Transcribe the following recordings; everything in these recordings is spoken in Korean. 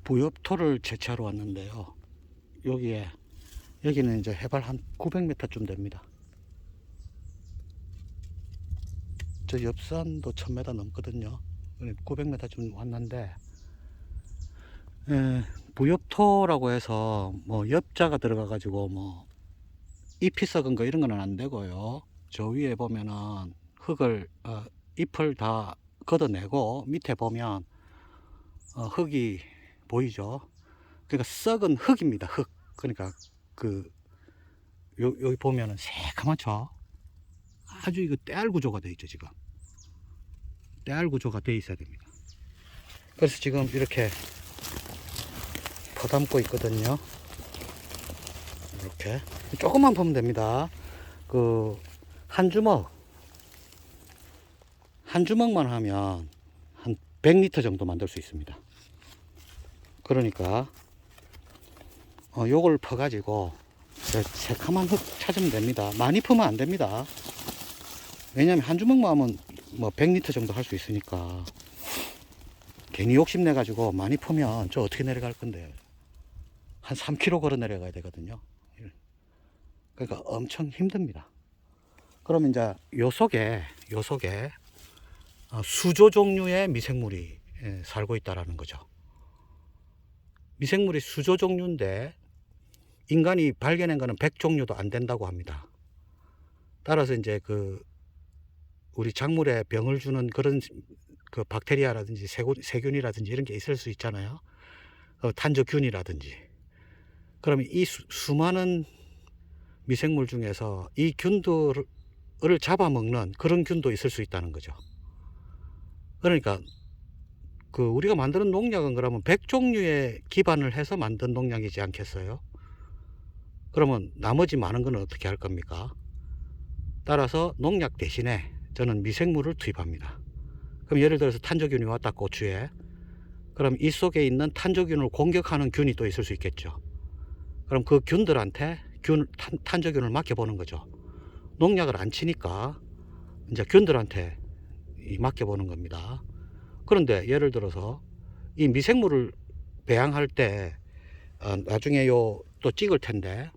부엽토를 채취하러 왔는데요. 여기는 이제 해발 한 900m쯤 됩니다. 저 옆산도 1000m 넘거든요. 900m쯤 왔는데, 부엽토라고 해서 뭐 엽자가 들어가 가지고 뭐 잎이 썩은 거 이런 거는 안 되고요. 저 위에 보면은 잎을 다 걷어내고 밑에 보면 흙이 보이죠. 그러니까 썩은 흙입니다. 흙. 그러니까 여기 보면은 새카맣죠. 아주 이거 떼알 구조가 돼 있죠. 지금 떼알 구조가 돼 있어야 됩니다. 그래서 지금 이렇게 퍼담고 있거든요. 이렇게 조금만 보면 됩니다. 한 주먹만 하면 한 100리터 정도 만들 수 있습니다. 그러니까 요걸 퍼가지고 새카만 흙 찾으면 됩니다. 많이 퍼면 안 됩니다. 왜냐면 한 주먹만 하면 뭐 100리터 정도 할 수 있으니까. 괜히 욕심내 가지고 많이 퍼면 저 어떻게 내려갈 건데, 한 3km 걸어 내려가야 되거든요. 그러니까 엄청 힘듭니다. 그러면 이제 요 속에 수조 종류의 미생물이 살고 있다라는 거죠. 미생물이 수조 종류인데 인간이 발견한 거는 100종류도 안 된다고 합니다. 따라서 이제 우리 작물에 병을 주는 그런 박테리아라든지 세균이라든지 이런 게 있을 수 있잖아요. 탄저균이라든지. 그러면 이 수많은 미생물 중에서 이 균들을 잡아먹는 그런 균도 있을 수 있다는 거죠. 그러니까 우리가 만드는 농약은 그러면 100종류에 기반을 해서 만든 농약이지 않겠어요? 그러면 나머지 많은 건 어떻게 할 겁니까? 따라서 농약 대신에 저는 미생물을 투입합니다. 그럼 예를 들어서 탄저균이 왔다, 고추에. 그럼 이 속에 있는 탄저균을 공격하는 균이 또 있을 수 있겠죠. 그럼 그 균들한테 탄저균을 맡겨보는 거죠. 농약을 안 치니까 이제 균들한테 맡겨보는 겁니다. 그런데 예를 들어서 이 미생물을 배양할 때 나중에 또 찍을 텐데,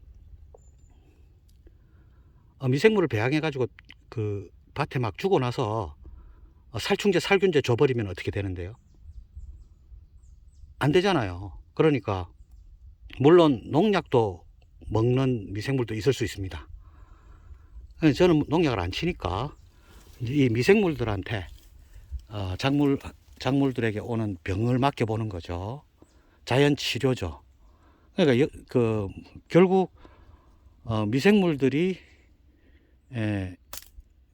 미생물을 배양해 가지고 밭에 막 주고 나서 살충제 살균제 줘버리면 어떻게 되는데요? 안 되잖아요. 그러니까 물론 농약도 먹는 미생물도 있을 수 있습니다. 저는 농약을 안 치니까 이 미생물들한테 작물들에게 오는 병을 맡겨보는 거죠. 자연 치료죠. 그러니까 결국 미생물들이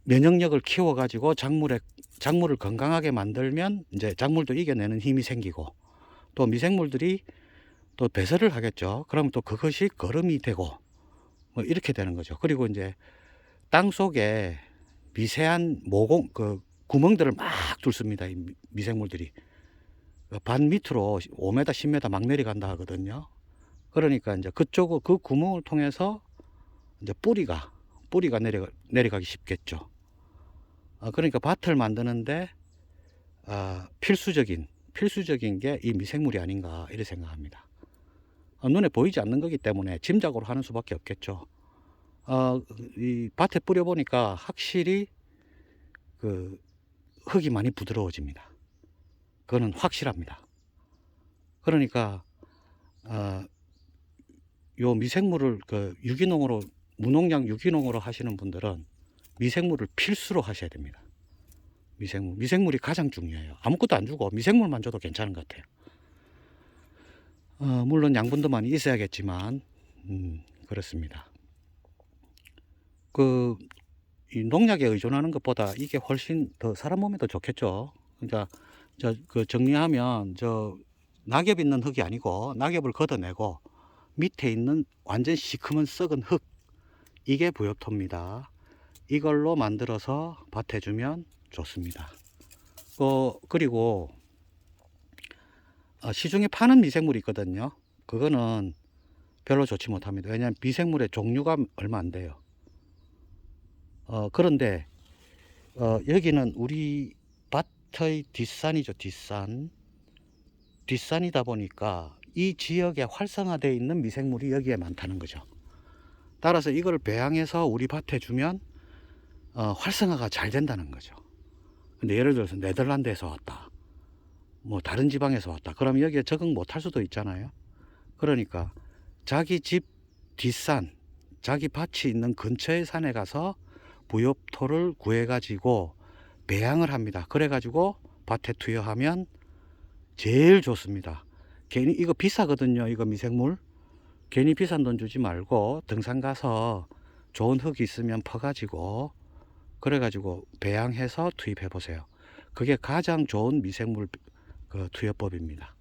면역력을 키워가지고 작물을 건강하게 만들면 이제 작물도 이겨내는 힘이 생기고, 또 미생물들이 또 배설을 하겠죠. 그러면 또 그것이 거름이 되고 뭐 이렇게 되는 거죠. 그리고 이제 땅 속에 미세한 구멍들을 막 뚫습니다. 이 미생물들이 반 밑으로 5m, 10m 막 내려간다 하거든요. 그러니까 이제 그 구멍을 통해서 이제 뿌리가 내려가기 쉽겠죠. 그러니까 밭을 만드는데 필수적인 게 이 미생물이 아닌가 이렇게 생각합니다. 눈에 보이지 않는 거기 때문에 짐작으로 하는 수밖에 없겠죠. 이 밭에 뿌려 보니까 확실히 흙이 많이 부드러워집니다. 그거는 확실합니다. 그러니까 요 미생물을 무농약 유기농으로 하시는 분들은 미생물을 필수로 하셔야 됩니다. 미생물이 가장 중요해요. 아무것도 안 주고 미생물만 줘도 괜찮은 것 같아요. 물론 양분도 많이 있어야겠지만 그렇습니다. 이 농약에 의존하는 것보다 이게 훨씬 더 사람 몸에 더 좋겠죠. 그러니까 정리하면 낙엽 있는 흙이 아니고 낙엽을 걷어내고 밑에 있는 완전 시커먼 썩은 흙, 이게 부엽토입니다. 이걸로 만들어서 밭에 주면 좋습니다. 그리고 시중에 파는 미생물이 있거든요. 그거는 별로 좋지 못합니다. 왜냐하면 미생물의 종류가 얼마 안 돼요. 그런데 여기는 우리 밭의 뒷산이죠. 뒷산. 뒷산이다 보니까 이 지역에 활성화되어 있는 미생물이 여기에 많다는 거죠. 따라서 이걸 배양해서 우리 밭에 주면 활성화가 잘 된다는 거죠. 근데 예를 들어서 네덜란드에서 왔다, 뭐 다른 지방에서 왔다, 그러면 여기에 적응 못할 수도 있잖아요. 그러니까 자기 집 뒷산, 자기 밭이 있는 근처의 산에 가서 부엽토를 구해 가지고 배양을 합니다. 그래 가지고 밭에 투여하면 제일 좋습니다. 괜히 이거 비싸거든요. 이거 미생물 괜히 비싼 돈 주지 말고 등산 가서 좋은 흙이 있으면 퍼 가지고 그래 가지고 배양해서 투입해 보세요. 그게 가장 좋은 미생물 그 투여법입니다.